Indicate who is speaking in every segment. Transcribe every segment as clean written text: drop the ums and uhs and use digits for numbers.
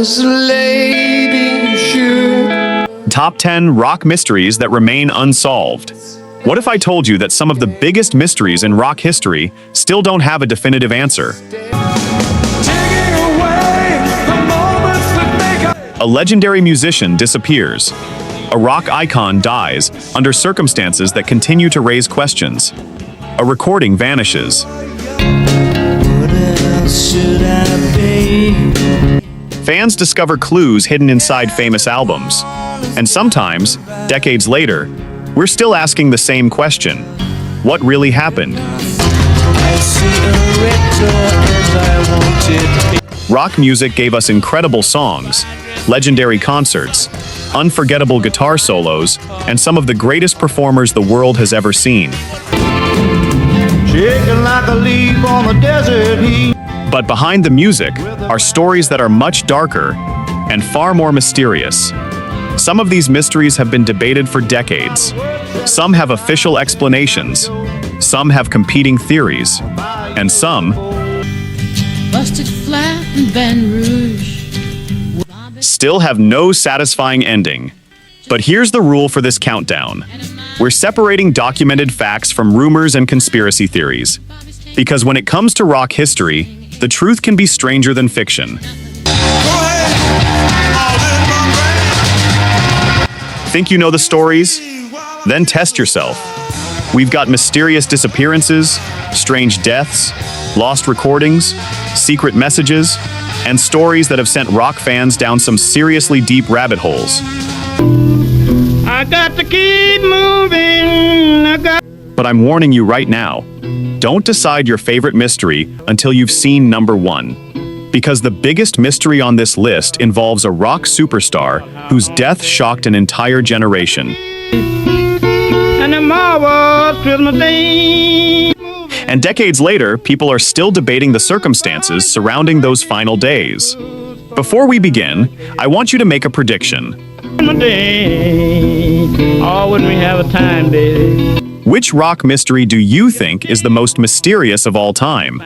Speaker 1: as a lady should.
Speaker 2: Top 10 rock mysteries that remain unsolved. What if I told you that some of the biggest mysteries in rock history still don't have a definitive answer? A legendary musician disappears. A rock icon dies under circumstances that continue to raise questions. A recording vanishes.
Speaker 1: What else should I be?
Speaker 2: Fans discover clues hidden inside famous albums. And sometimes, decades later, we're still asking the same question. What really happened?
Speaker 1: I see a red door and I wanted.
Speaker 2: Rock music gave us incredible songs, legendary concerts, unforgettable guitar solos, and some of the greatest performers the world has ever seen.
Speaker 3: Shaking like a leaf on the desert heat.
Speaker 2: But behind the music are stories that are much darker and far more mysterious. Some of these mysteries have been debated for decades. Some have official explanations, some have competing theories, and some
Speaker 4: Busted flat in Baton Rouge.
Speaker 2: still have no satisfying ending. But here's the rule for this countdown. We're separating documented facts from rumors and conspiracy theories. Because when it comes to rock history, the truth can be stranger than fiction. Think you know the stories? Then test yourself. We've got mysterious disappearances, strange deaths, lost recordings, secret messages, and stories that have sent rock fans down some seriously deep rabbit holes.
Speaker 3: I got to keep moving.
Speaker 2: But I'm warning you right now, don't decide your favorite mystery until you've seen number 1. Because the biggest mystery on this list involves a rock superstar whose death shocked an entire generation.
Speaker 3: And tomorrow was Christmas Day.
Speaker 2: And decades later, people are still debating the circumstances surrounding those final days. Before we begin, I want you to make a prediction.
Speaker 3: Oh, wouldn't we have a time, baby?
Speaker 2: Which rock mystery do you think is the most mysterious of all time?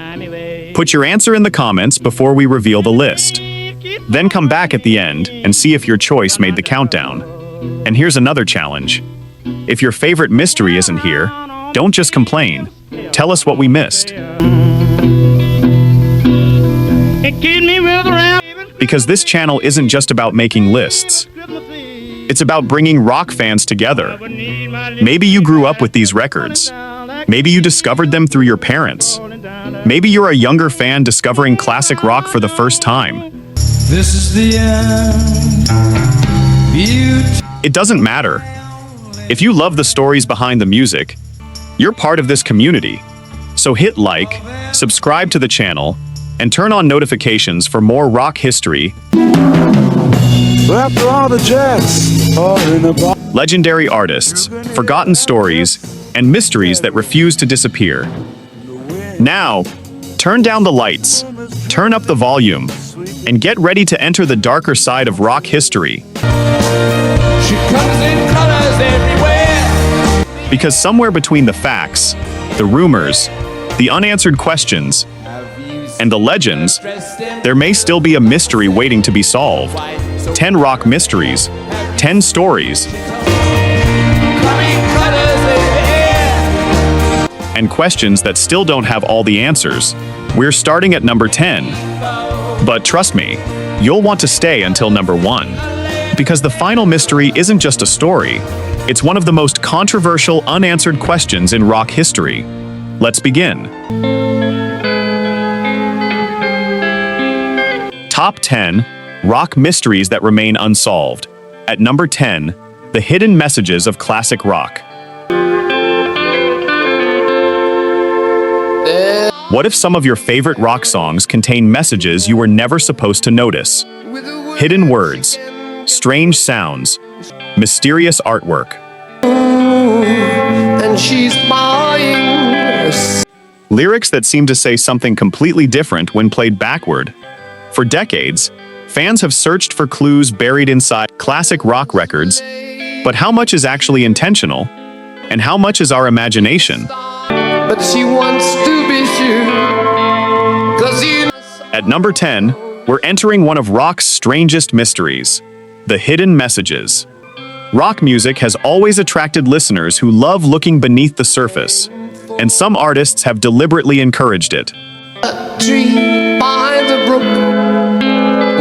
Speaker 2: Put your answer in the comments before we reveal the list. Then come back at the end and see if your choice made the countdown. And here's another challenge. If your favorite mystery isn't here, don't just complain. Tell us what we missed. Because this channel isn't just about making lists. It's about bringing rock fans together. Maybe you grew up with these records. Maybe you discovered them through your parents. Maybe you're a younger fan discovering classic rock for the first time.
Speaker 1: This is the end.
Speaker 2: It doesn't matter. If you love the stories behind the music, you're part of this community. So hit like, subscribe to the channel, and turn on notifications for more rock history,
Speaker 5: After all the jets are in the box.
Speaker 2: legendary artists, forgotten stories, and mysteries that refuse to disappear. Now, turn down the lights, turn up the volume, and get ready to enter the darker side of rock history.
Speaker 1: She comes in colors everywhere.
Speaker 2: Because somewhere between the facts, the rumors, the unanswered questions, and the legends, there may still be a mystery waiting to be solved. 10 rock mysteries, 10 stories, and questions that still don't have all the answers. We're starting at number 10. But trust me, you'll want to stay until number 1. Because the final mystery isn't just a story, it's one of the most controversial unanswered questions in rock history. Let's begin. Top 10 rock mysteries that remain unsolved. At number 10, the hidden messages of classic rock. What if some of your favorite rock songs contain messages you were never supposed to notice? Hidden words, strange sounds, mysterious artwork.
Speaker 1: And she's buying us.
Speaker 2: Lyrics that seem to say something completely different when played backward. For decades, fans have searched for clues buried inside classic rock records, but how much is actually intentional? And how much is our imagination?
Speaker 1: But she wants to be sure. 'Cause you
Speaker 2: At number 10, We're entering one of rock's strangest mysteries, the hidden messages. Rock music has always attracted listeners who love looking beneath the surface, and some artists have deliberately encouraged it.
Speaker 1: Tree behind the brook.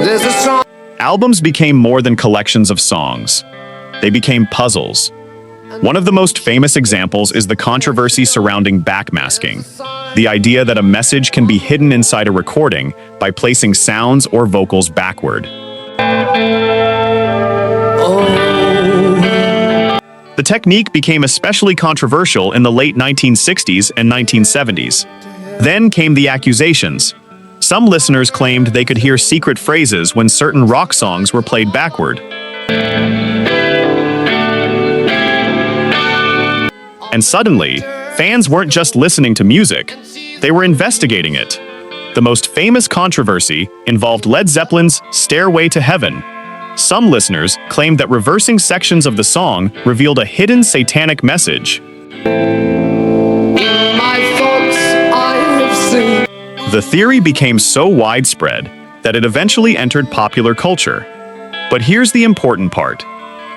Speaker 1: There's a song.
Speaker 2: Albums became more than collections of songs. They became puzzles. One of the most famous examples is the controversy surrounding backmasking, the idea that a message can be hidden inside a recording by placing sounds or vocals backward. The technique became especially controversial in the late 1960s and 1970s. Then came the accusations. Some listeners claimed they could hear secret phrases when certain rock songs were played backward. And suddenly, fans weren't just listening to music, they were investigating it. The most famous controversy involved Led Zeppelin's Stairway to Heaven. Some listeners claimed that reversing sections of the song revealed a hidden satanic message. The theory became so widespread that it eventually entered popular culture. But here's the important part.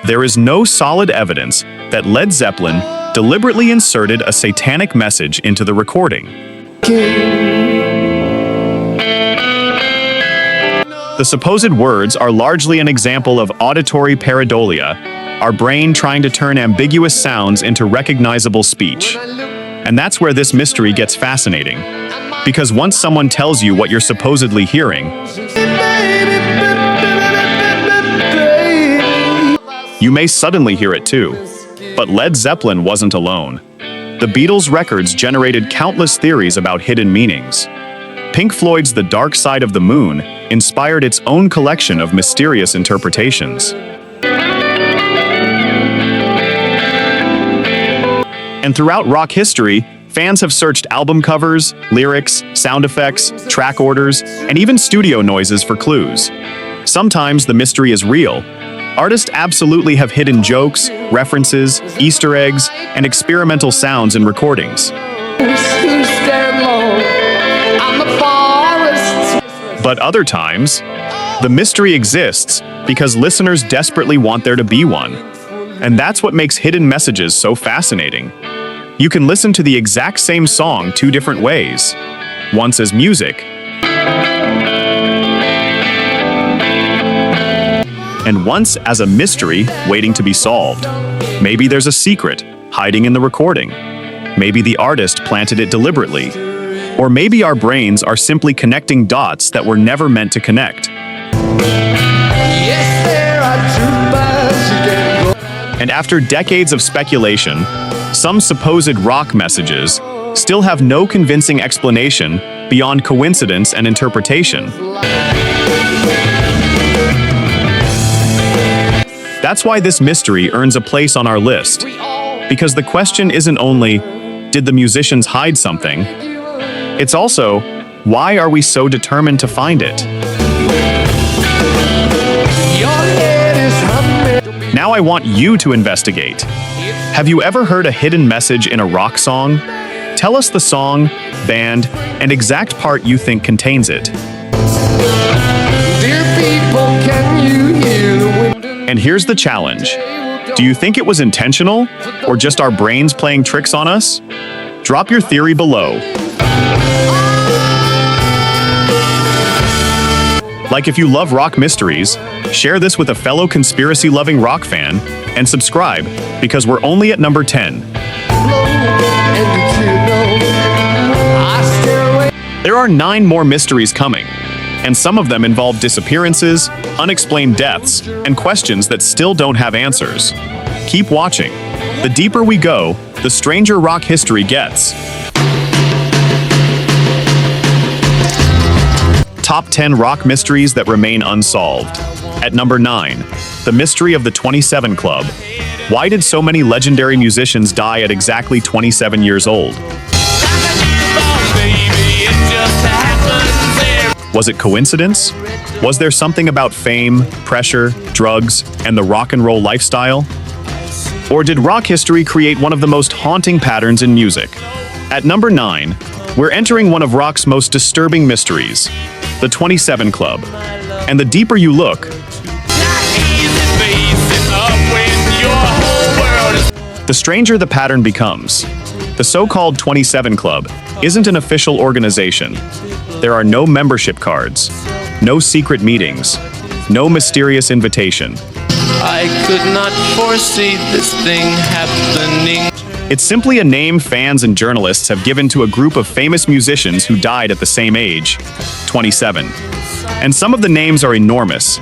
Speaker 2: There is no solid evidence that Led Zeppelin deliberately inserted a satanic message into the recording. The supposed words are largely an example of auditory pareidolia, our brain trying to turn ambiguous sounds into recognizable speech. And that's where this mystery gets fascinating. Because once someone tells you what you're supposedly hearing, you may suddenly hear it too. But Led Zeppelin wasn't alone. The Beatles' records generated countless theories about hidden meanings. Pink Floyd's The Dark Side of the Moon inspired its own collection of mysterious interpretations. And throughout rock history, fans have searched album covers, lyrics, sound effects, track orders, and even studio noises for clues. Sometimes the mystery is real. Artists absolutely have hidden jokes, references, Easter eggs, and experimental sounds in recordings. But other times, the mystery exists because listeners desperately want there to be one. And that's what makes hidden messages so fascinating. You can listen to the exact same song two different ways. Once as music, and once as a mystery waiting to be solved. Maybe there's a secret hiding in the recording. Maybe the artist planted it deliberately. Or maybe our brains are simply connecting dots that were never meant to connect. And after decades of speculation, some supposed rock messages still have no convincing explanation beyond coincidence and interpretation. That's why this mystery earns a place on our list. Because the question isn't only, did the musicians hide something? It's also, why are we so determined to find it? Now I want you to investigate. Have you ever heard a hidden message in a rock song? Tell us the song, band, and exact part you think contains it.
Speaker 1: Dear people, can you hear the wind?
Speaker 2: And here's the challenge. Do you think it was intentional, or just our brains playing tricks on us? Drop your theory below. Like if you love rock mysteries, share this with a fellow conspiracy-loving rock fan, and subscribe, because we're only at number 10. There are 9 more mysteries coming, and some of them involve disappearances, unexplained deaths, and questions that still don't have answers. Keep watching. The deeper we go, the stranger rock history gets. Top 10 rock mysteries that remain unsolved. At number 9, the mystery of the 27 Club. Why did so many legendary musicians die at exactly 27 years old? Was it coincidence? Was there something about fame, pressure, drugs, and the rock and roll lifestyle? Or did rock history create one of the most haunting patterns in music? At number 9, we're entering one of rock's most disturbing mysteries, the 27 Club. And the deeper you look, the stranger the pattern becomes. The so-called 27 Club isn't an official organization. There are no membership cards, no secret meetings, no mysterious invitation.
Speaker 1: I could not foresee this thing happening.
Speaker 2: It's simply a name fans and journalists have given to a group of famous musicians who died at the same age, 27. And some of the names are enormous.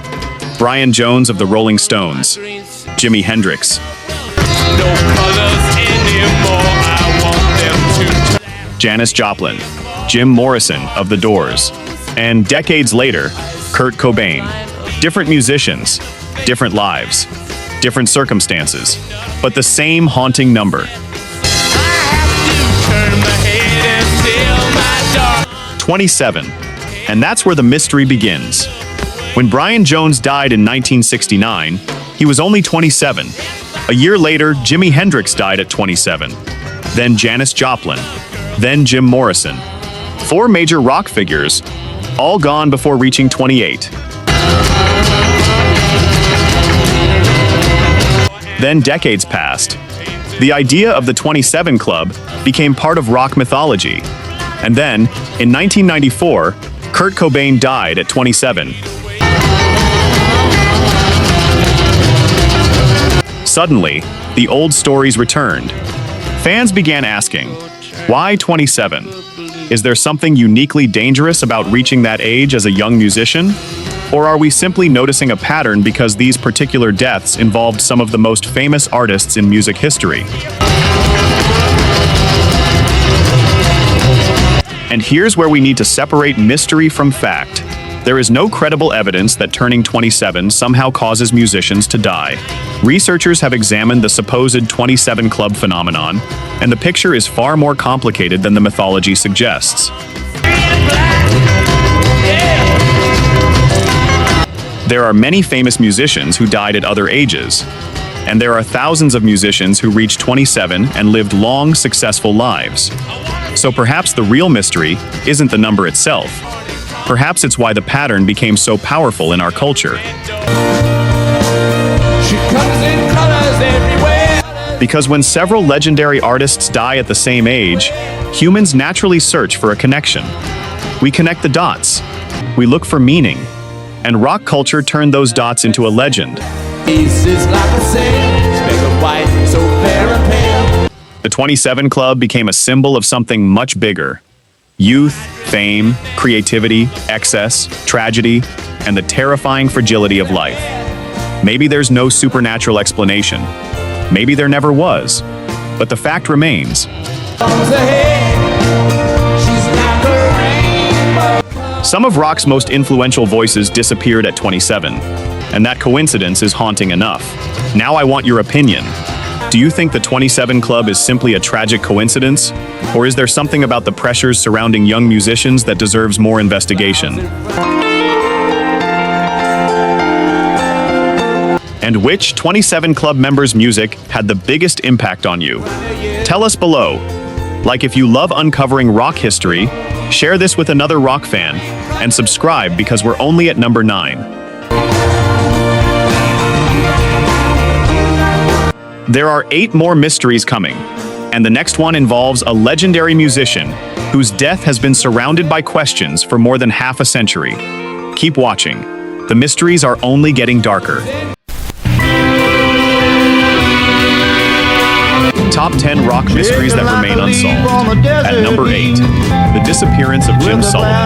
Speaker 2: Brian Jones of the Rolling Stones, Jimi Hendrix,
Speaker 1: No colors anymore. I want them to.
Speaker 2: Janis Joplin, Jim Morrison of The Doors, and decades later, Kurt Cobain. Different musicians, different lives, different circumstances, but the same haunting number. 27. And that's where the mystery begins. When Brian Jones died in 1969, he was only 27. A year later, Jimi Hendrix died at 27. Then Janis Joplin. Then Jim Morrison. 4 major rock figures, all gone before reaching 28. Then decades passed. The idea of the 27 Club became part of rock mythology. And then, in 1994, Kurt Cobain died at 27. Suddenly, the old stories returned. Fans began asking, why 27? Is there something uniquely dangerous about reaching that age as a young musician? Or are we simply noticing a pattern because these particular deaths involved some of the most famous artists in music history? And here's where we need to separate mystery from fact. There is no credible evidence that turning 27 somehow causes musicians to die. Researchers have examined the supposed 27 Club phenomenon, and the picture is far more complicated than the mythology suggests. There are many famous musicians who died at other ages, and there are thousands of musicians who reached 27 and lived long, successful lives. So perhaps the real mystery isn't the number itself. Perhaps it's why the pattern became so powerful in our culture.
Speaker 1: She comes in colors everywhere.
Speaker 2: Because when several legendary artists die at the same age, humans naturally search for a connection. We connect the dots. We look for meaning. And rock culture turned those dots into a legend.
Speaker 1: Faces like a sail, speck of white, so fair and pale.
Speaker 2: The 27 Club became a symbol of something much bigger. Youth, fame, creativity, excess, tragedy, and the terrifying fragility of life. Maybe there's no supernatural explanation. Maybe there never was. But the fact remains. Some of rock's most influential voices disappeared at 27, and that coincidence is haunting enough. Now I want your opinion. Do you think the 27 Club is simply a tragic coincidence? Or is there something about the pressures surrounding young musicians that deserves more investigation? And which 27 Club members' music had the biggest impact on you? Tell us below. Like, if you love uncovering rock history, share this with another rock fan, and subscribe because we're only at number 9. There are 8 more mysteries coming, and the next one involves a legendary musician whose death has been surrounded by questions for more than half a century. Keep watching. The mysteries are only getting darker. Top 10 rock mysteries that remain unsolved. At number 8, the disappearance of Jim Sullivan.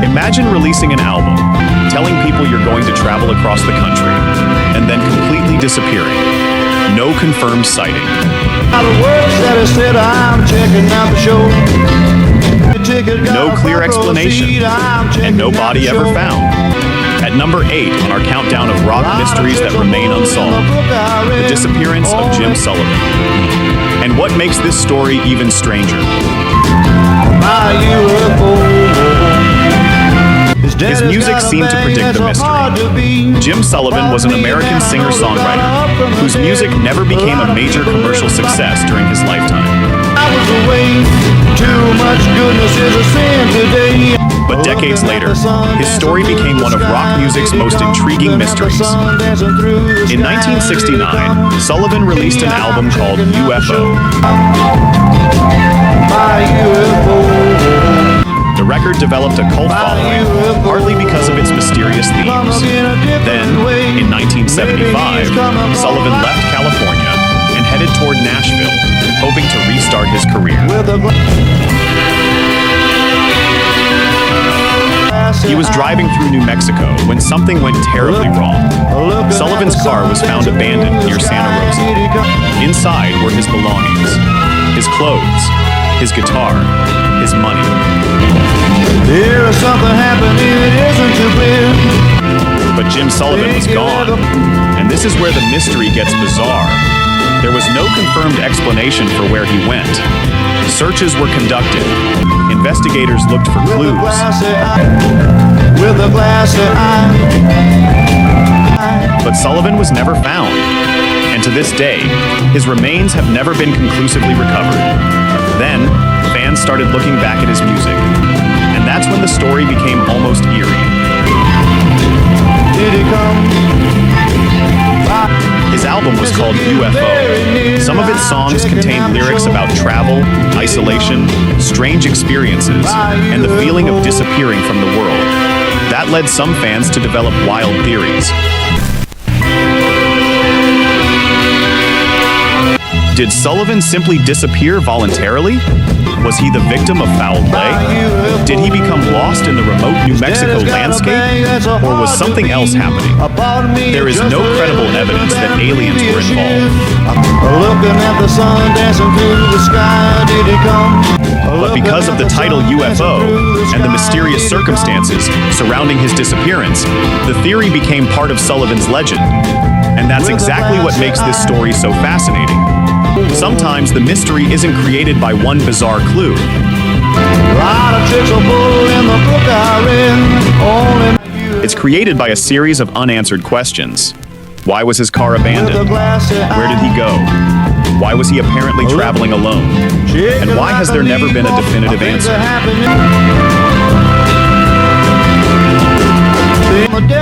Speaker 2: Imagine releasing an album, telling people you're going to travel across the country, and then completely disappearing. No confirmed sighting. No clear explanation, and no body ever found. At number 8 on our countdown of rock mysteries that remain unsolved, the disappearance of Jim Sullivan. And what makes this story even stranger? His music seemed to predict the mystery. Jim Sullivan was an American singer-songwriter whose music never became a major commercial success during his lifetime. But decades later, his story became one of rock music's most intriguing mysteries. In 1969, Sullivan released an album called UFO. The record developed a cult following, partly because of its mysterious themes. Then, in 1975, Sullivan left California and headed toward Nashville, hoping to restart his career. He was driving through New Mexico when something went terribly wrong. Sullivan's car was found abandoned near Santa Rosa. Inside were his belongings, his clothes, his guitar, his money.
Speaker 1: There is something happening, it isn't too clear.
Speaker 2: But Jim Sullivan was gone, and this is where the mystery gets bizarre. There was no confirmed explanation for where he went. Searches were conducted. Investigators looked for clues. But Sullivan was never found, and to this day, his remains have never been conclusively recovered. Then, fans started looking back at his music, and that's when the story became almost eerie.
Speaker 1: Did he come?
Speaker 2: His album was called UFO. Some of its songs contained lyrics about travel, isolation, strange experiences, and the feeling of disappearing from the world. That led some fans to develop wild theories. Did Sullivan simply disappear voluntarily? Was he the victim of foul play? Did he become lost in the remote New Mexico landscape? Or was something else happening? There is no credible evidence that aliens were involved.
Speaker 1: Looking at the sun dancing through the sky, did he come?
Speaker 2: But because of the title UFO and the mysterious circumstances surrounding his disappearance, the theory became part of Sullivan's legend. And that's exactly what makes this story so fascinating. Sometimes the mystery isn't created by one bizarre clue. It's created by a series of unanswered questions. Why was his car abandoned? Where did he go? Why was he apparently traveling alone? And why has there never been a definitive answer?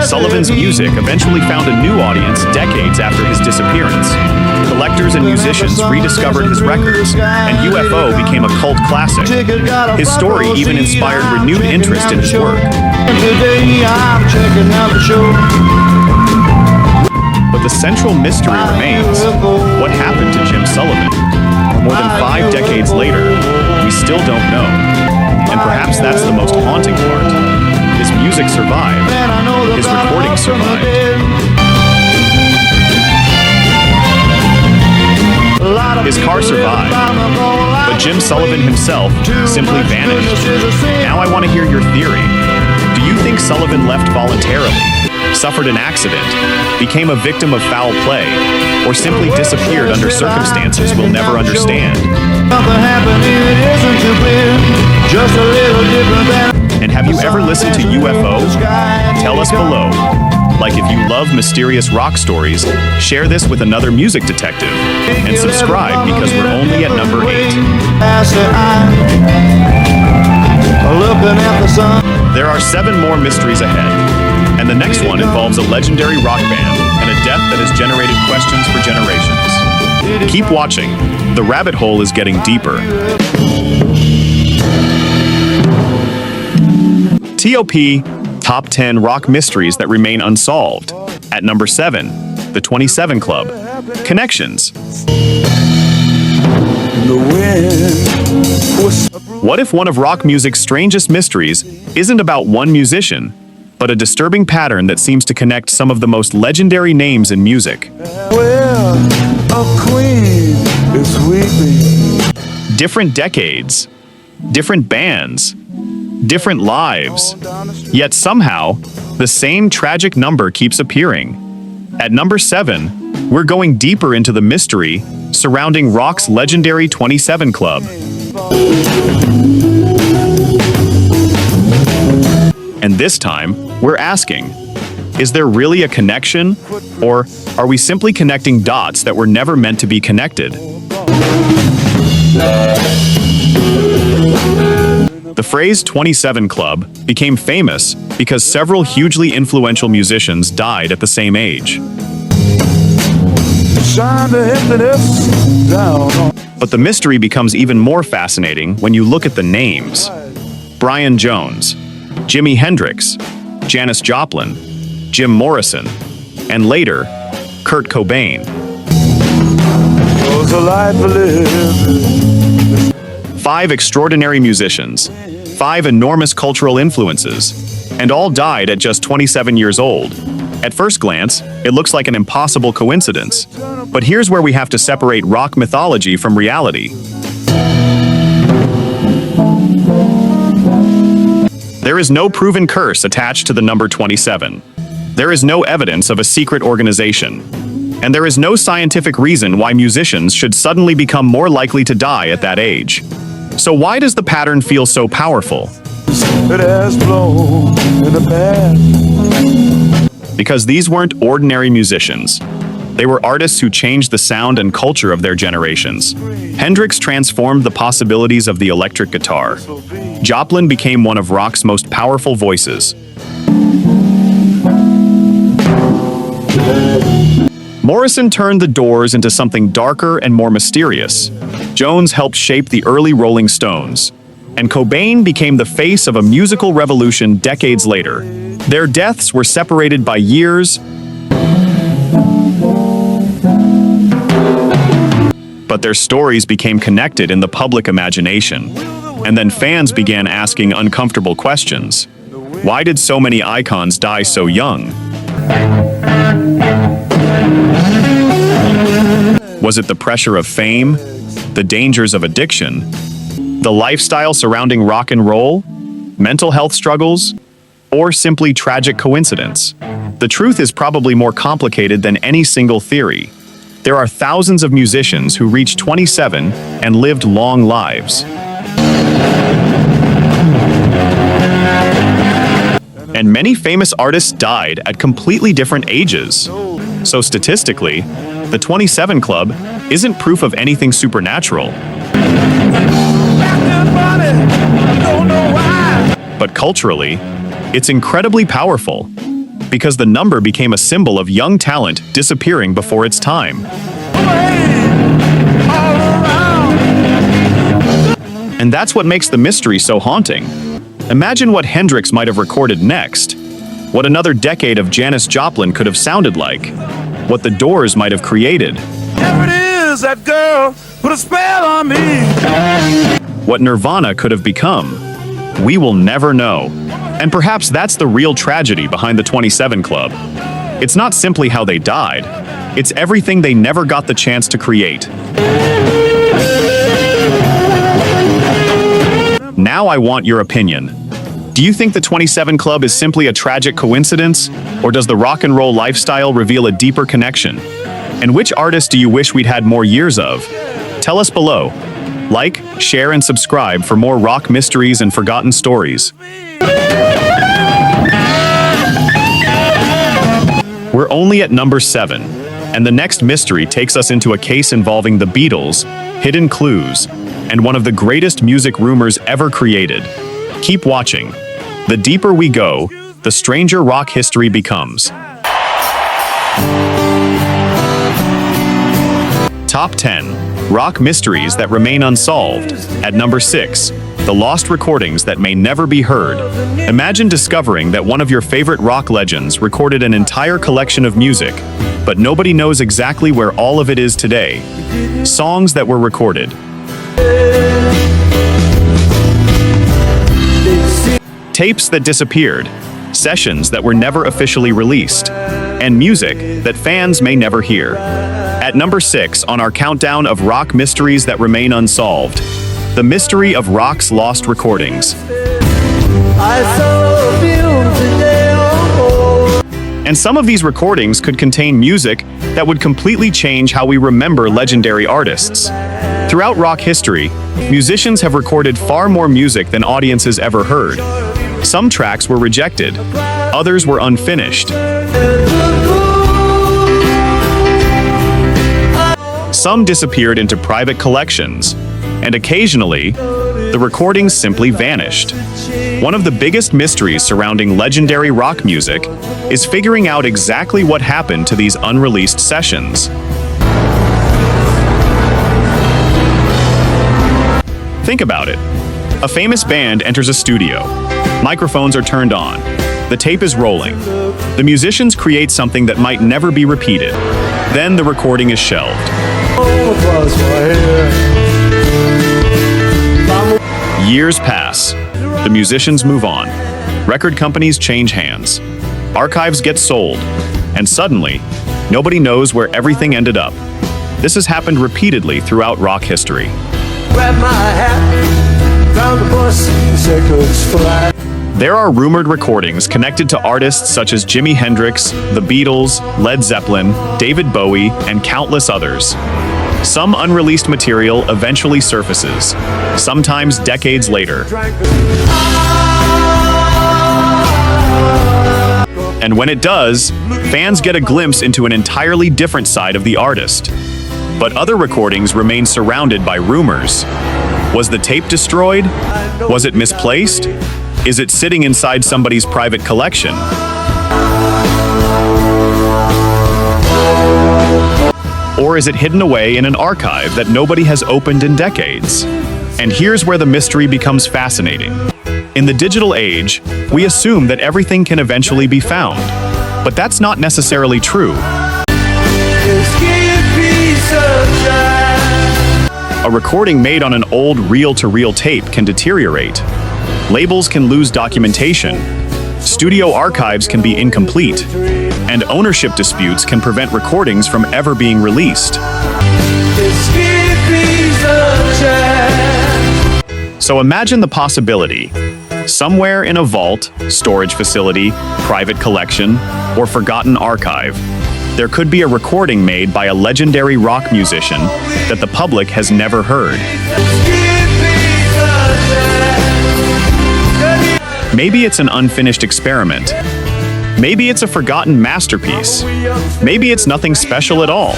Speaker 2: Sullivan's music eventually found a new audience decades after his disappearance. Collectors and musicians rediscovered his records, and UFO became a cult classic. His story even inspired renewed interest in his work. But the central mystery remains. What happened to Jim Sullivan? More than 5 decades later, we still don't know. And perhaps that's the most haunting part. His music survived. His recordings survived. His car survived. But Jim Sullivan himself simply vanished. Now I want to hear your theory. Do you think Sullivan left voluntarily, suffered an accident, became a victim of foul play, or simply disappeared under circumstances we'll never understand? And have you ever listened to UFO? Tell us below. Like, if you love mysterious rock stories, share this with another music detective, and subscribe because we're only at number 8. There are 7 more mysteries ahead, and the next one involves a legendary rock band and a death that has generated questions for generations. Keep watching. The rabbit hole is getting deeper. TOP Top 10 Rock Mysteries That Remain Unsolved. At number 7, The 27 Club. Connections. What if one of rock music's strangest mysteries isn't about one musician, but a disturbing pattern that seems to connect some of the most legendary names in music?
Speaker 5: A queen is weeping.
Speaker 2: Different decades, different bands, different lives, yet somehow, the same tragic number keeps appearing. At number 7, we're going deeper into the mystery surrounding rock's legendary 27 Club. And this time, we're asking, is there really a connection? Or are we simply connecting dots that were never meant to be connected? The phrase 27 Club became famous because several hugely influential musicians died at the same age.
Speaker 5: Shine the emptiness down on.
Speaker 2: But the mystery becomes even more fascinating when you look at the names. Brian Jones, Jimi Hendrix, Janis Joplin, Jim Morrison, and later, Kurt Cobain.
Speaker 5: Was a life lived.
Speaker 2: 5 extraordinary musicians, 5 enormous cultural influences, and all died at just 27 years old. At first glance, it looks like an impossible coincidence. But here's where we have to separate rock mythology from reality. There is no proven curse attached to the number 27. There is no evidence of a secret organization. And there is no scientific reason why musicians should suddenly become more likely to die at that age. So why does the pattern feel so powerful?
Speaker 5: It has blown in the past.
Speaker 2: Because these weren't ordinary musicians. They were artists who changed the sound and culture of their generations. Hendrix transformed the possibilities of the electric guitar. Joplin became one of rock's most powerful voices. Morrison turned the Doors into something darker and more mysterious. Jones helped shape the early Rolling Stones. And Cobain became the face of a musical revolution decades later. Their deaths were separated by years, but their stories became connected in the public imagination. And then fans began asking uncomfortable questions. Why did so many icons die so young? Was it the pressure of fame, the dangers of addiction, the lifestyle surrounding rock and roll, mental health struggles, or simply tragic coincidence? The truth is probably more complicated than any single theory. There are thousands of musicians who reached 27 and lived long lives. And many famous artists died at completely different ages. So statistically, the 27 Club isn't proof of anything supernatural. But culturally, it's incredibly powerful, because the number became a symbol of young talent disappearing before its time. And that's what makes the mystery so haunting. Imagine what Hendrix might have recorded next, what another decade of Janis Joplin could have sounded like, what the Doors might have created.
Speaker 5: There it is, that girl put a spell on me.
Speaker 2: What Nirvana could have become. We will never know. And perhaps that's the real tragedy behind the 27 Club. It's not simply how they died, it's everything they never got the chance to create. Now I want your opinion. Do you think the 27 Club is simply a tragic coincidence, or does the rock and roll lifestyle reveal a deeper connection? And which artist do you wish we'd had more years of? Tell us below. Like, share, and subscribe for more rock mysteries and forgotten stories. We're only at number 7, and the next mystery takes us into a case involving the Beatles, hidden clues, and one of the greatest music rumors ever created. Keep watching. The deeper we go, the stranger rock history becomes. Top 10 Rock Mysteries That Remain Unsolved. At number 6, the lost recordings that may never be heard. Imagine discovering that one of your favorite rock legends recorded an entire collection of music, but nobody knows exactly where all of it is today. Songs that were recorded. Tapes that disappeared, sessions that were never officially released, and music that fans may never hear. At number 6 on our countdown of rock mysteries that remain unsolved, the mystery of rock's lost recordings. And some of these recordings could contain music that would completely change how we remember legendary artists. Throughout rock history, musicians have recorded far more music than audiences ever heard. Some tracks were rejected, others were unfinished. Some disappeared into private collections, and occasionally, the recordings simply vanished. One of the biggest mysteries surrounding legendary rock music is figuring out exactly what happened to these unreleased sessions. Think about it. A famous band enters a studio. Microphones are turned on. The tape is rolling. The musicians create something that might never be repeated. Then the recording is shelved. Years pass. The musicians move on. Record companies change hands. Archives get sold. And suddenly, nobody knows where everything ended up. This has happened repeatedly throughout rock history.
Speaker 5: Grabbed my hat, found a bus, said coach fly.
Speaker 2: There are rumored recordings connected to artists such as Jimi Hendrix, the Beatles, Led Zeppelin, David Bowie, and countless others. Some unreleased material eventually surfaces, sometimes decades later. And when it does, fans get a glimpse into an entirely different side of the artist. But other recordings remain surrounded by rumors. Was the tape destroyed? Was it misplaced? Is it sitting inside somebody's private collection? Or is it hidden away in an archive that nobody has opened in decades? And here's where the mystery becomes fascinating. In the digital age, we assume that everything can eventually be found. But that's not necessarily true. A recording made on an old reel-to-reel tape can deteriorate. Labels can lose documentation. Studio archives can be incomplete. And ownership disputes can prevent recordings from ever being released. So imagine the possibility. Somewhere in a vault, storage facility, private collection, or forgotten archive, there could be a recording made by a legendary rock musician that the public has never heard. Maybe it's an unfinished experiment. Maybe it's a forgotten masterpiece. Maybe it's nothing special at all.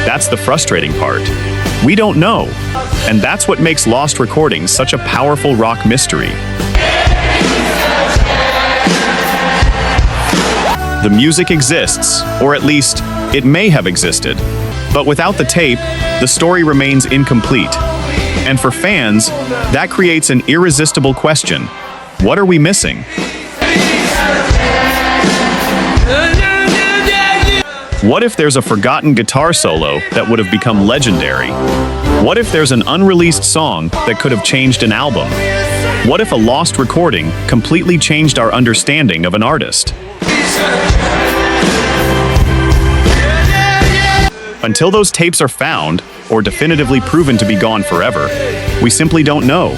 Speaker 2: That's the frustrating part. We don't know. And that's what makes lost recordings such a powerful rock mystery. The music exists, or at least, it may have existed. But without the tape, the story remains incomplete. And for fans, that creates an irresistible question. What are we missing? What if there's a forgotten guitar solo that would have become legendary? What if there's an unreleased song that could have changed an album? What if a lost recording completely changed our understanding of an artist? Until those tapes are found, or definitively proven to be gone forever, we simply don't know.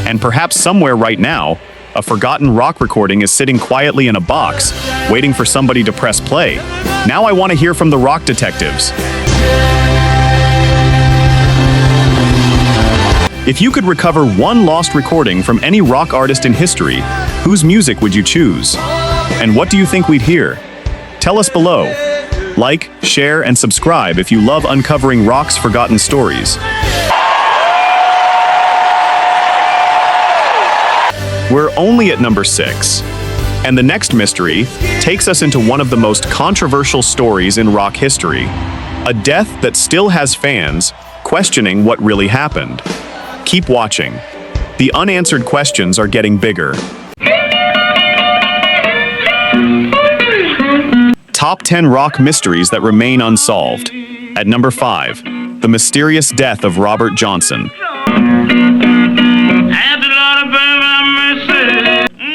Speaker 2: And perhaps somewhere right now, a forgotten rock recording is sitting quietly in a box, waiting for somebody to press play. Now I want to hear from the rock detectives. If you could recover one lost recording from any rock artist in history, whose music would you choose? And what do you think we'd hear? Tell us below. Like, share, and subscribe if you love uncovering rock's forgotten stories. We're only at number 6. And the next mystery takes us into one of the most controversial stories in rock history. A death that still has fans questioning what really happened. Keep watching. The unanswered questions are getting bigger. Top 10 rock mysteries that remain unsolved. At number 5, the mysterious death of Robert Johnson.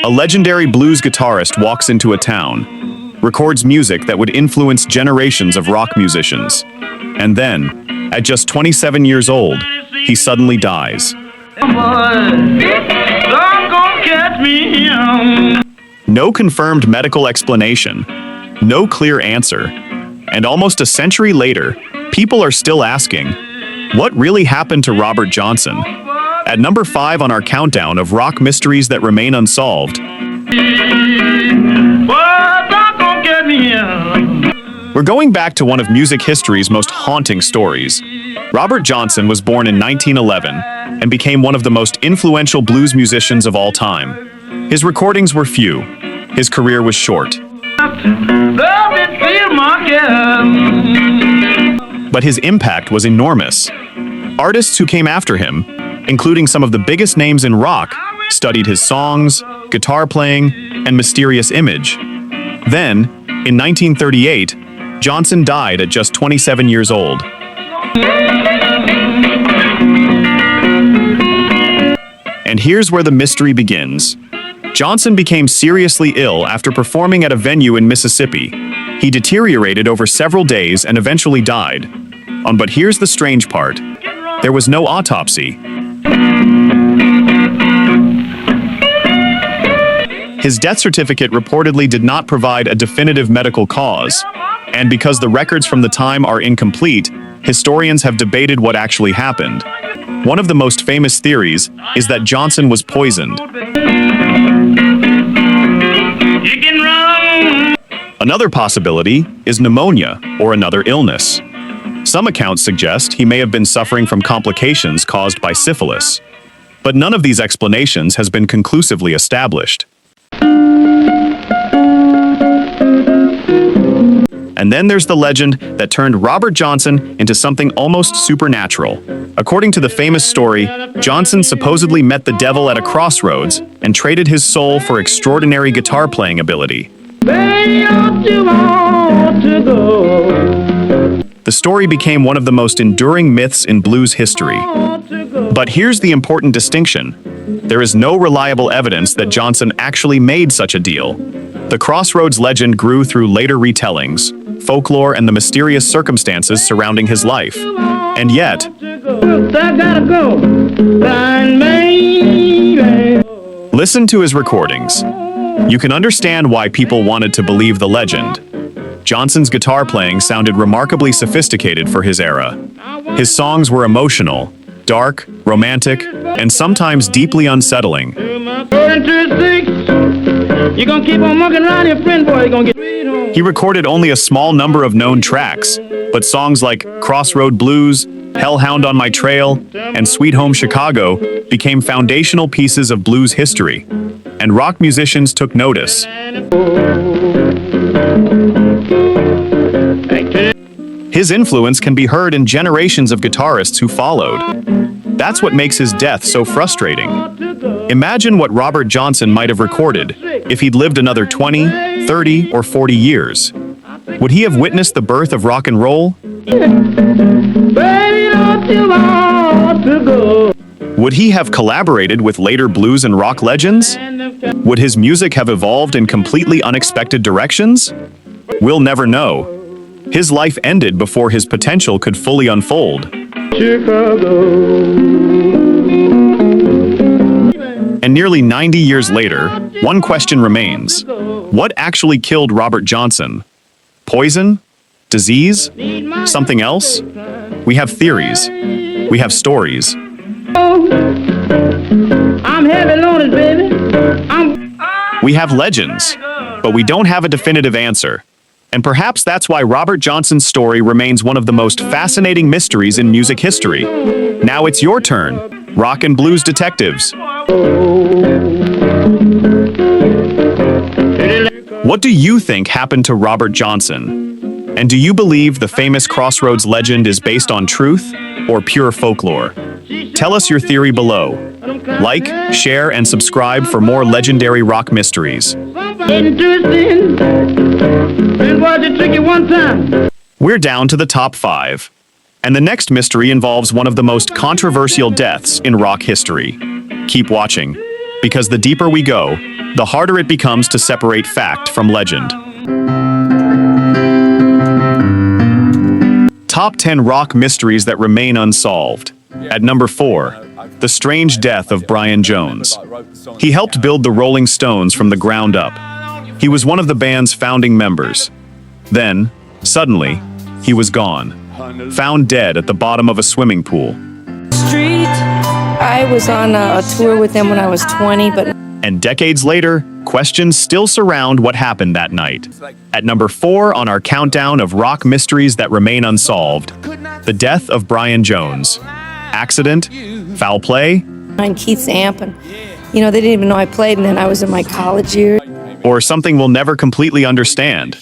Speaker 2: A legendary blues guitarist walks into a town, records music that would influence generations of rock musicians. And then, at just 27 years old, he suddenly dies. No confirmed medical explanation, no clear answer, and almost a century later, people are still asking, what really happened to Robert Johnson? At number 5 on our countdown of rock mysteries that remain unsolved, We're going back to one of music history's most haunting stories. Robert Johnson was born in 1911 and became one of the most influential blues musicians of all time. His recordings were few. His career was short. But his impact was enormous. Artists who came after him, including some of the biggest names in rock, studied his songs, guitar playing, and mysterious image. Then, in 1938, Johnson died at just 27 years old. And here's where the mystery begins. Johnson became seriously ill after performing at a venue in Mississippi. He deteriorated over several days and eventually died. But here's the strange part. There was no autopsy. His death certificate reportedly did not provide a definitive medical cause. And because the records from the time are incomplete, historians have debated what actually happened. One of the most famous theories is that Johnson was poisoned. Another possibility is pneumonia or another illness. Some accounts suggest he may have been suffering from complications caused by syphilis. But none of these explanations has been conclusively established. And then there's the legend that turned Robert Johnson into something almost supernatural. According to the famous story, Johnson supposedly met the devil at a crossroads and traded his soul for extraordinary guitar playing ability. The story became one of the most enduring myths in blues history. But here's the important distinction. There is no reliable evidence that Johnson actually made such a deal. The Crossroads legend grew through later retellings, folklore, and the mysterious circumstances surrounding his life. And yet, listen to his recordings. You can understand why people wanted to believe the legend. Johnson's guitar playing sounded remarkably sophisticated for his era. His songs were emotional, dark, romantic, and sometimes deeply unsettling. He recorded only a small number of known tracks, but songs like Crossroad Blues, Hellhound on My Trail, and Sweet Home Chicago became foundational pieces of blues history, and rock musicians took notice. His influence can be heard in generations of guitarists who followed. That's what makes his death so frustrating. Imagine what Robert Johnson might have recorded if he'd lived another 20, 30, or 40 years. Would he have witnessed the birth of rock and roll? Would he have collaborated with later blues and rock legends? Would his music have evolved in completely unexpected directions? We'll never know. His life ended before his potential could fully unfold. And nearly 90 years later, one question remains. What actually killed Robert Johnson? Poison? Disease? Something else? We have theories. We have stories. We have legends, but we don't have a definitive answer. And perhaps that's why Robert Johnson's story remains one of the most fascinating mysteries in music history. Now it's your turn, rock and blues detectives. What do you think happened to Robert Johnson? And do you believe the famous Crossroads legend is based on truth or pure folklore? Tell us your theory below. Like, share, and subscribe for more legendary rock mysteries. We're down to the top 5. And the next mystery involves one of the most controversial deaths in rock history. Keep watching, because the deeper we go, the harder it becomes to separate fact from legend. Top 10 rock mysteries that remain unsolved. At number 4, the strange death of Brian Jones. He helped build the Rolling Stones from the ground up. He was one of the band's founding members. Then, suddenly, he was gone, found dead at the bottom of a swimming pool.
Speaker 6: I was on a tour with them when I was 20, but...
Speaker 2: And decades later, questions still surround what happened that night. At number 4 on our countdown of rock mysteries that remain unsolved, the death of Brian Jones. Accident? Foul play?
Speaker 6: On Keith's amp, and they didn't even know I played, and then I was in my college years.
Speaker 2: Or something we'll never completely understand.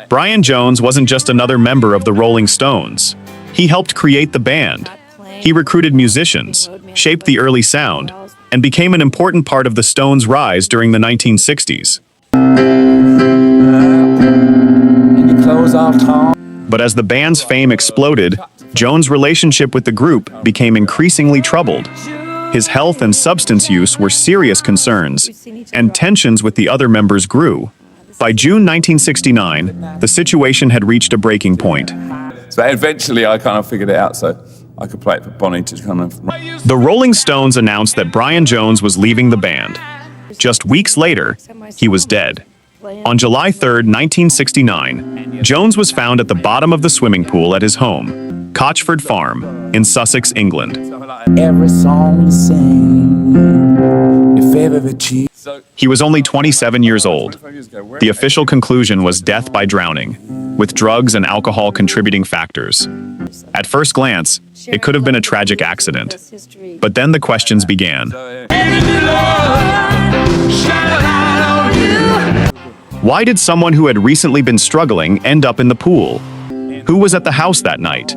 Speaker 2: Brian Jones wasn't just another member of the Rolling Stones. He helped create the band. He recruited musicians, shaped the early sound, and became an important part of the Stones' rise during the 1960s. But as the band's fame exploded, Jones' relationship with the group became increasingly troubled. His health and substance use were serious concerns, and tensions with the other members grew. By June 1969, the situation had reached a breaking point.
Speaker 7: So eventually I kind of figured it out, so I could play it for Bonnie to kind of...
Speaker 2: The Rolling Stones announced that Brian Jones was leaving the band. Just weeks later, he was dead. On July 3, 1969, Jones was found at the bottom of the swimming pool at his home, Cochford Farm, in Sussex, England.
Speaker 5: Every song you sing, your favorite cheese.
Speaker 2: He was only 27 years old. The official conclusion was death by drowning, with drugs and alcohol contributing factors. At first glance, it could have been a tragic accident. But then the questions began. Why did someone who had recently been struggling end up in the pool? Who was at the house that night?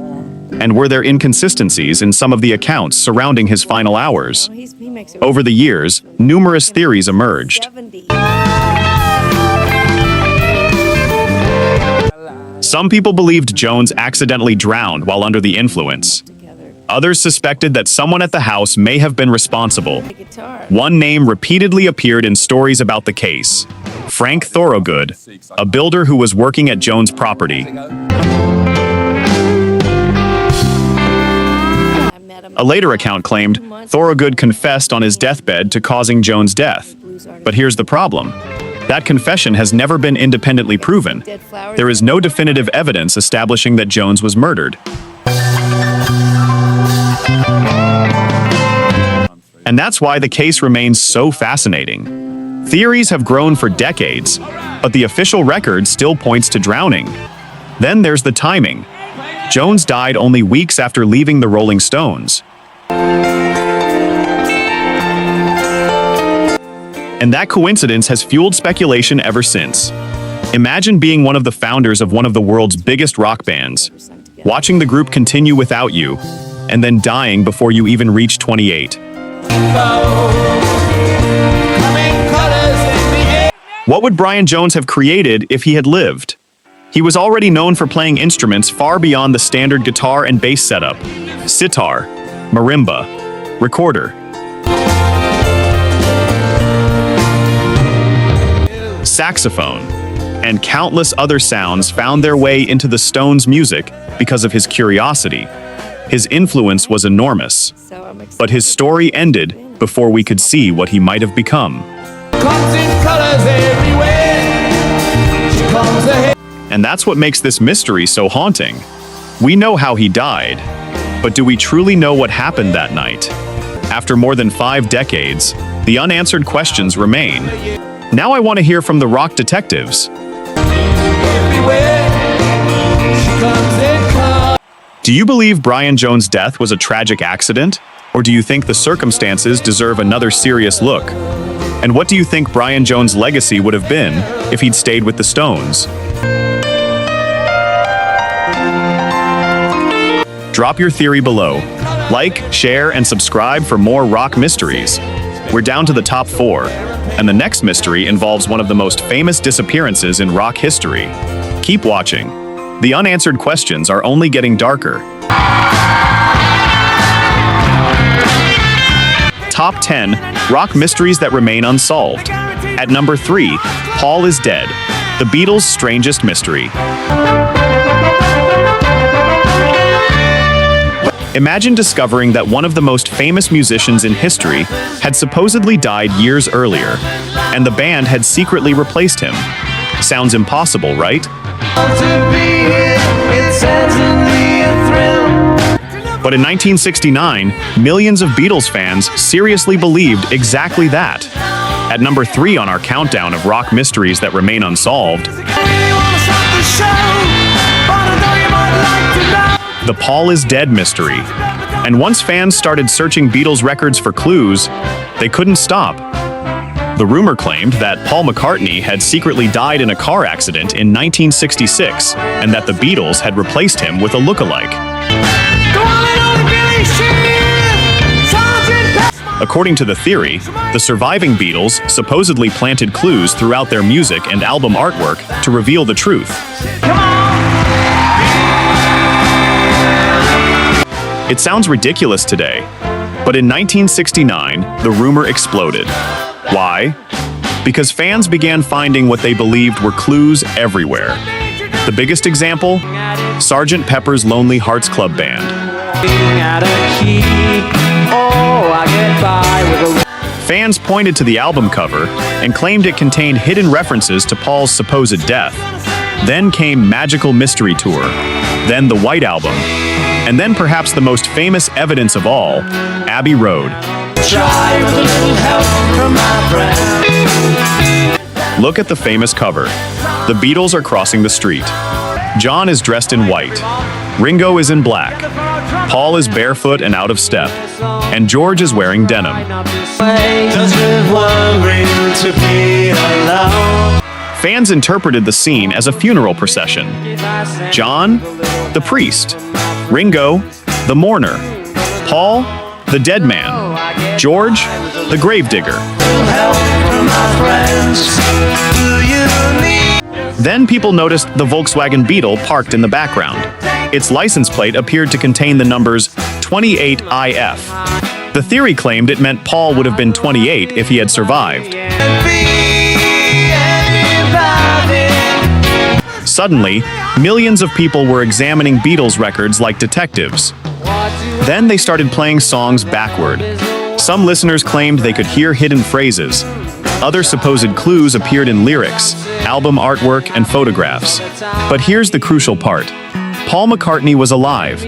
Speaker 2: And were there inconsistencies in some of the accounts surrounding his final hours? Over the years, numerous theories emerged. Some people believed Jones accidentally drowned while under the influence. Others suspected that someone at the house may have been responsible. One name repeatedly appeared in stories about the case: Frank Thorogood, a builder who was working at Jones' property. A later account claimed Thorogood confessed on his deathbed to causing Jones' death. But here's the problem. That confession has never been independently proven. There is no definitive evidence establishing that Jones was murdered. And that's why the case remains so fascinating. Theories have grown for decades, but the official record still points to drowning. Then there's the timing. Jones died only weeks after leaving the Rolling Stones. And that coincidence has fueled speculation ever since. Imagine being one of the founders of one of the world's biggest rock bands, watching the group continue without you, and then dying before you even reach 28. What would Brian Jones have created if he had lived? He was already known for playing instruments far beyond the standard guitar and bass setup: sitar, marimba, recorder. Saxophone, and countless other sounds found their way into the Stones' music because of his curiosity. His influence was enormous, but his story ended before we could see what he might have become. And that's what makes this mystery so haunting. We know how he died, but do we truly know what happened that night? After more than 5 decades, the unanswered questions remain. Now I want to hear from the rock detectives. Do you believe Brian Jones' death was a tragic accident? Or do you think the circumstances deserve another serious look? And what do you think Brian Jones' legacy would have been if he'd stayed with the Stones? Drop your theory below. Like, share, and subscribe for more rock mysteries. We're down to the top 4, and the next mystery involves one of the most famous disappearances in rock history. Keep watching. The unanswered questions are only getting darker. Top 10 rock mysteries that remain unsolved. At number 3, Paul is dead. The Beatles' strangest mystery. Imagine discovering that one of the most famous musicians in history had supposedly died years earlier, and the band had secretly replaced him. Sounds impossible, right? But in 1969, millions of Beatles fans seriously believed exactly that. At number 3 on our countdown of rock mysteries that remain unsolved, the Paul is dead mystery. And once fans started searching Beatles records for clues, they couldn't stop. The rumor claimed that Paul McCartney had secretly died in a car accident in 1966, and that the Beatles had replaced him with a lookalike. According to the theory, the surviving Beatles supposedly planted clues throughout their music and album artwork to reveal the truth. It sounds ridiculous today, but in 1969, the rumor exploded. Why? Because fans began finding what they believed were clues everywhere. The biggest example? Sgt. Pepper's Lonely Hearts Club Band. Fans pointed to the album cover and claimed it contained hidden references to Paul's supposed death. Then came Magical Mystery Tour, then the White Album, and then perhaps the most famous evidence of all, Abbey Road. Look at the famous cover. The Beatles are crossing the street. John is dressed in white. Ringo is in black. Paul is barefoot and out of step. And George is wearing denim. Fans interpreted the scene as a funeral procession. John, the priest. Ringo, the mourner. Paul, the dead man. George, the gravedigger. Then people noticed the Volkswagen Beetle parked in the background. Its license plate appeared to contain the numbers 28IF. The theory claimed it meant Paul would have been 28 if he had survived. Suddenly, millions of people were examining Beatles records like detectives. Then they started playing songs backward. Some listeners claimed they could hear hidden phrases. Other supposed clues appeared in lyrics, album artwork, and photographs. But here's the crucial part. Paul McCartney was alive.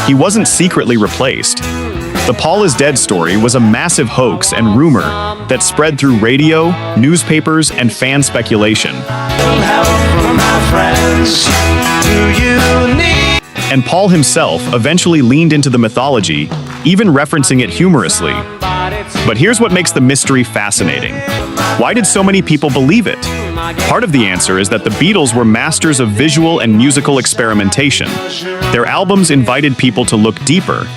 Speaker 2: He wasn't secretly replaced. The Paul is dead story was a massive hoax and rumor that spread through radio, newspapers, and fan speculation. And Paul himself eventually leaned into the mythology, even referencing it humorously. But here's what makes the mystery fascinating. Why did so many people believe it? Part of the answer is that the Beatles were masters of visual and musical experimentation. Their albums invited people to look deeper.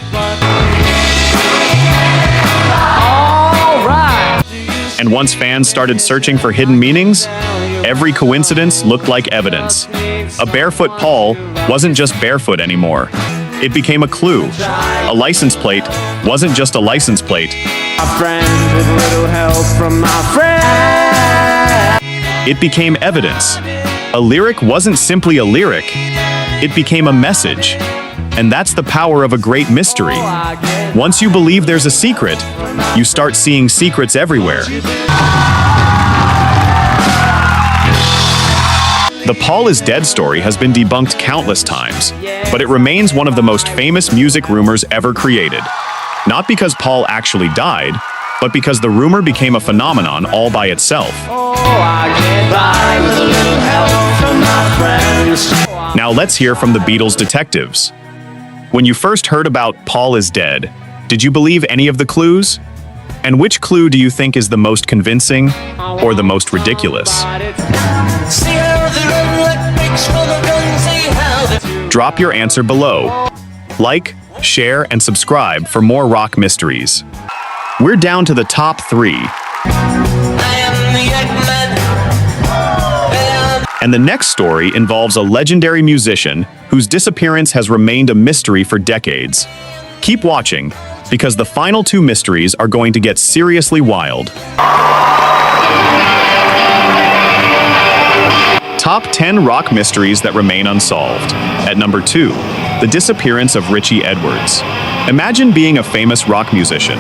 Speaker 2: And once fans started searching for hidden meanings, every coincidence looked like evidence. A barefoot Paul wasn't just barefoot anymore. It became a clue. A license plate wasn't just a license plate. It became evidence. A lyric wasn't simply a lyric. It became a message. And that's the power of a great mystery. Once you believe there's a secret, you start seeing secrets everywhere. The Paul is dead story has been debunked countless times, but it remains one of the most famous music rumors ever created. Not because Paul actually died, but because the rumor became a phenomenon all by itself. Now let's hear from the Beatles detectives. When you first heard about Paul is dead, did you believe any of the clues? And which clue do you think is the most convincing or the most ridiculous? Drop your answer below. Like, share, and subscribe for more rock mysteries. We're down to the top 3. And the next story involves a legendary musician whose disappearance has remained a mystery for decades. Keep watching, because the final 2 mysteries are going to get seriously wild. Top 10 rock mysteries that remain unsolved. At number 2, the disappearance of Richey Edwards. Imagine being a famous rock musician.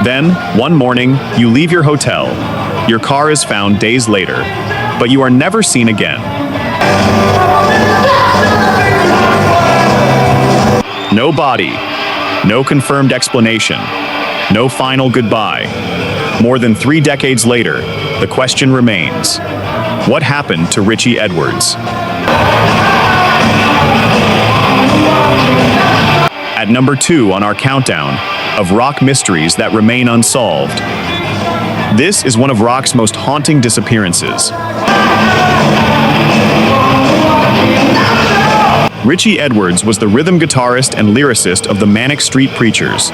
Speaker 2: Then, one morning, you leave your hotel. Your car is found days later, but you are never seen again. No body, No confirmed explanation. No final goodbye. More than 3 decades later, the question remains: what happened to Richey Edwards? At number 2 on our countdown of rock mysteries that remain unsolved, this is one of rock's most haunting disappearances. Richey Edwards was the rhythm guitarist and lyricist of the Manic Street Preachers.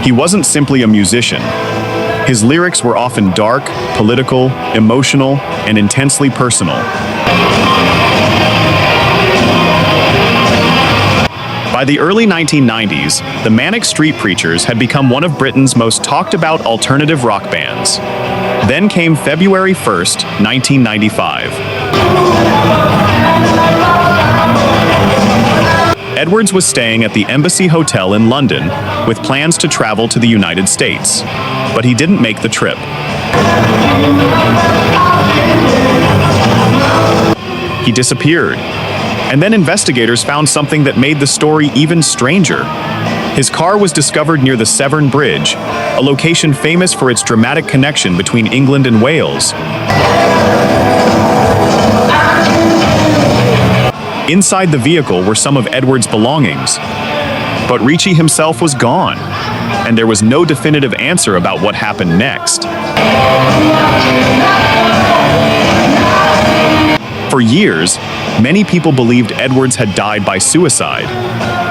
Speaker 2: He wasn't simply a musician. His lyrics were often dark, political, emotional, and intensely personal. By the early 1990s, the Manic Street Preachers had become one of Britain's most talked-about alternative rock bands. Then came February 1st, 1995. Edwards was staying at the Embassy Hotel in London with plans to travel to the United States, but he didn't make the trip. He disappeared, and then investigators found something that made the story even stranger. His car was discovered near the Severn Bridge, a location famous for its dramatic connection between England and Wales. Inside the vehicle were some of Edwards' belongings, but Richey himself was gone, and there was no definitive answer about what happened next. For years, many people believed Edwards had died by suicide.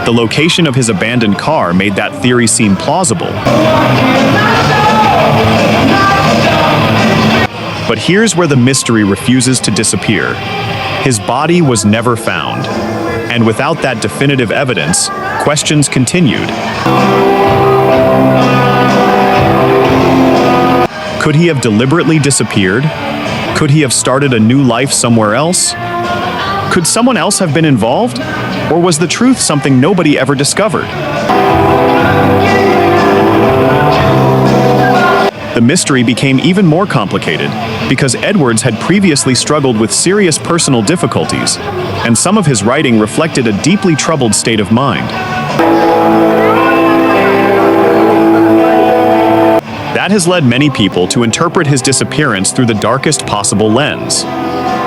Speaker 2: The location of his abandoned car made that theory seem plausible. But here's where the mystery refuses to disappear. His body was never found, and without that definitive evidence, questions continued. Could he have deliberately disappeared? Could he have started a new life somewhere else? Could someone else have been involved? Or was the truth something nobody ever discovered? The mystery became even more complicated because Edwards had previously struggled with serious personal difficulties, and some of his writing reflected a deeply troubled state of mind. That has led many people to interpret his disappearance through the darkest possible lens.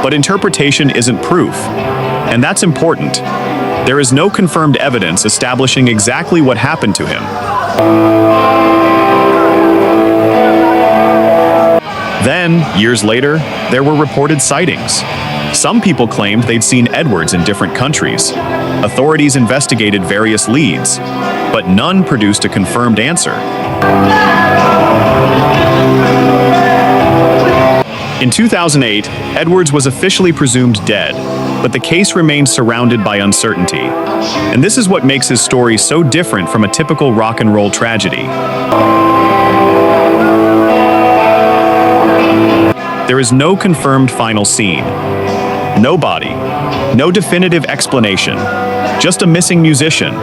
Speaker 2: But interpretation isn't proof, and that's important. There is no confirmed evidence establishing exactly what happened to him. Then, years later, there were reported sightings. Some people claimed they'd seen Edwards in different countries. Authorities investigated various leads, but none produced a confirmed answer. In 2008, Edwards was officially presumed dead, but the case remained surrounded by uncertainty. And this is what makes his story so different from a typical rock and roll tragedy. There is no confirmed final scene. No body. No definitive explanation. Just a missing musician.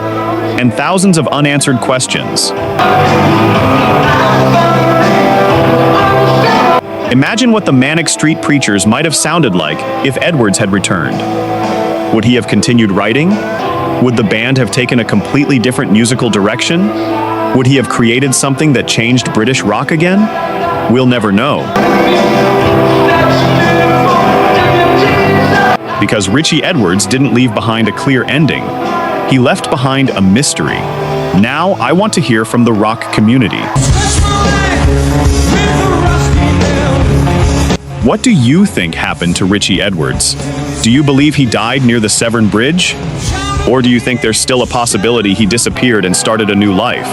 Speaker 2: And thousands of unanswered questions. Imagine what the Manic Street Preachers might have sounded like if Edwards had returned. Would he have continued writing? Would the band have taken a completely different musical direction? Would he have created something that changed British rock again? We'll never know. Because Richey Edwards didn't leave behind a clear ending. He left behind a mystery. Now I want to hear from the rock community. What do you think happened to Richey Edwards? Do you believe he died near the Severn Bridge? Or do you think there's still a possibility he disappeared and started a new life?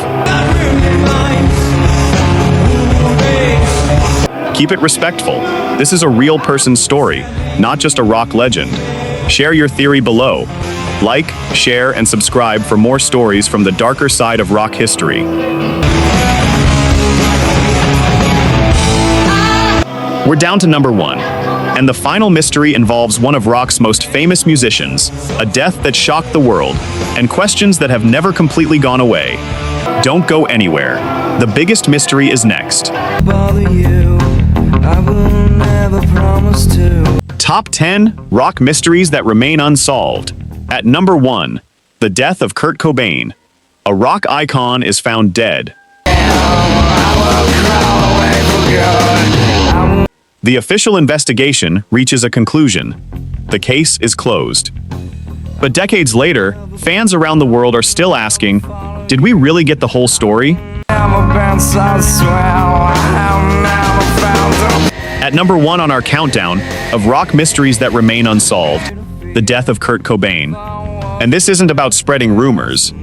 Speaker 2: Keep it respectful. This is a real person's story, not just a rock legend. Share your theory below. Like, share, and subscribe for more stories from the darker side of rock history. We're down to number 1, and the final mystery involves one of rock's most famous musicians, a death that shocked the world, and questions that have never completely gone away. Don't go anywhere. The biggest mystery is next. Top 10 rock mysteries that remain unsolved. At number 1, the death of Kurt Cobain. A rock icon is found dead. The official investigation reaches a conclusion. The case is closed. But decades later, fans around the world are still asking, did we really get the whole story? At number 1 on our countdown of rock mysteries that remain unsolved, the death of Kurt Cobain. And this isn't about spreading rumors.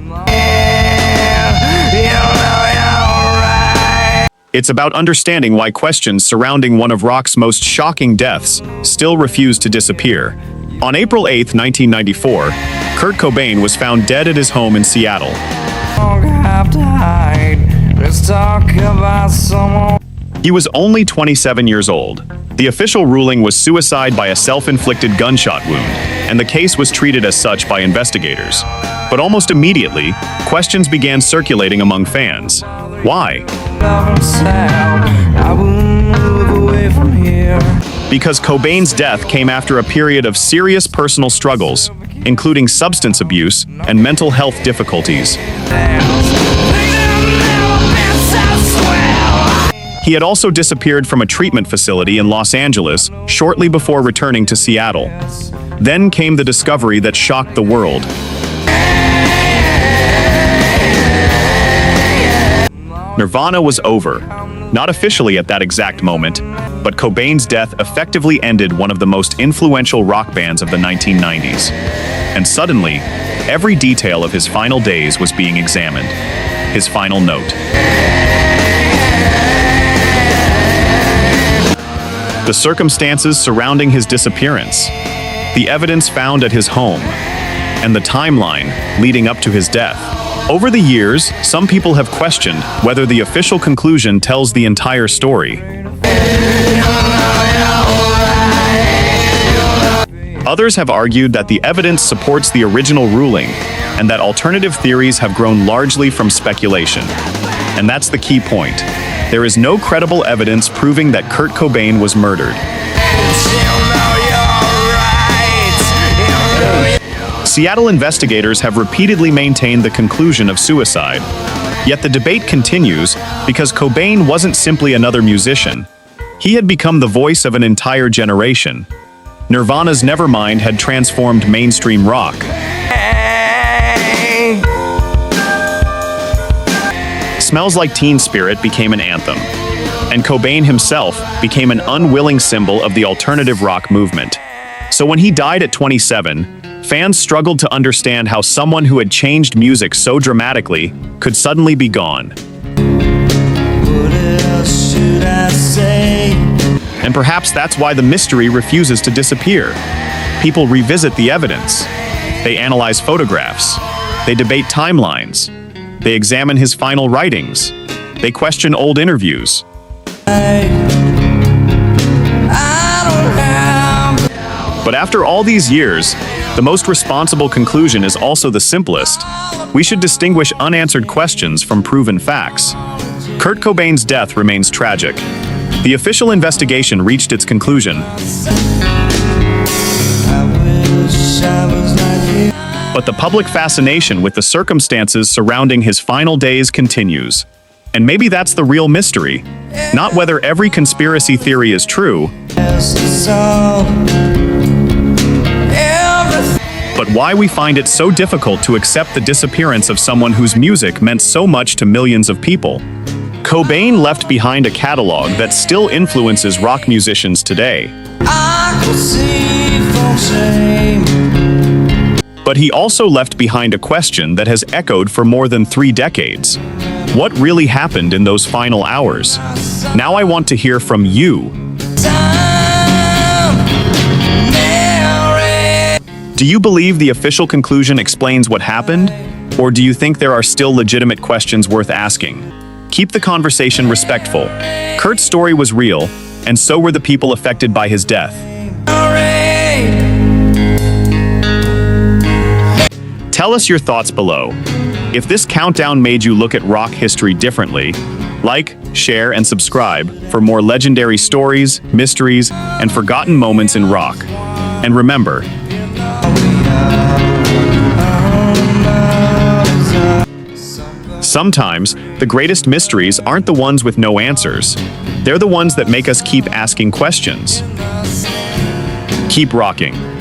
Speaker 2: It's about understanding why questions surrounding one of rock's most shocking deaths still refuse to disappear. On April 8, 1994, Kurt Cobain was found dead at his home in Seattle. He was only 27 years old. The official ruling was suicide by a self-inflicted gunshot wound, and the case was treated as such by investigators. But almost immediately, questions began circulating among fans. Why? Because Cobain's death came after a period of serious personal struggles, including substance abuse and mental health difficulties. He had also disappeared from a treatment facility in Los Angeles shortly before returning to Seattle. Then came the discovery that shocked the world. Nirvana was over. Not officially at that exact moment, but Cobain's death effectively ended one of the most influential rock bands of the 1990s. And suddenly, every detail of his final days was being examined. His final note. The circumstances surrounding his disappearance, the evidence found at his home, and the timeline leading up to his death. Over the years, some people have questioned whether the official conclusion tells the entire story. Others have argued that the evidence supports the original ruling, and that alternative theories have grown largely from speculation. And that's the key point. There is no credible evidence proving that Kurt Cobain was murdered. Seattle investigators have repeatedly maintained the conclusion of suicide. Yet the debate continues because Cobain wasn't simply another musician. He had become the voice of an entire generation. Nirvana's Nevermind had transformed mainstream rock. Smells Like Teen Spirit became an anthem, and Cobain himself became an unwilling symbol of the alternative rock movement. So when he died at 27, fans struggled to understand how someone who had changed music so dramatically could suddenly be gone.
Speaker 1: What else should I say?
Speaker 2: And perhaps that's why the mystery refuses to disappear. People revisit the evidence. They analyze photographs. They debate timelines. They examine his final writings. They question old interviews. But after all these years, the most responsible conclusion is also the simplest. We should distinguish unanswered questions from proven facts. Kurt Cobain's death remains tragic. The official investigation reached its conclusion. But the public fascination with the circumstances surrounding his final days continues. And maybe that's the real mystery. Not whether every conspiracy theory is true, but why we find it so difficult to accept the disappearance of someone whose music meant so much to millions of people. Cobain left behind a catalog that still influences rock musicians today. But he also left behind a question that has echoed for more than 3 decades. What really happened in those final hours? Now I want to hear from you. Do you believe the official conclusion explains what happened? Or do you think there are still legitimate questions worth asking? Keep the conversation respectful. Kurt's story was real, and so were the people affected by his death. Tell us your thoughts below. If this countdown made you look at rock history differently, like, share, and subscribe for more legendary stories, mysteries, and forgotten moments in rock. And remember, Sometimes, the greatest mysteries aren't the ones with no answers. They're the ones that make us keep asking questions. Keep rocking.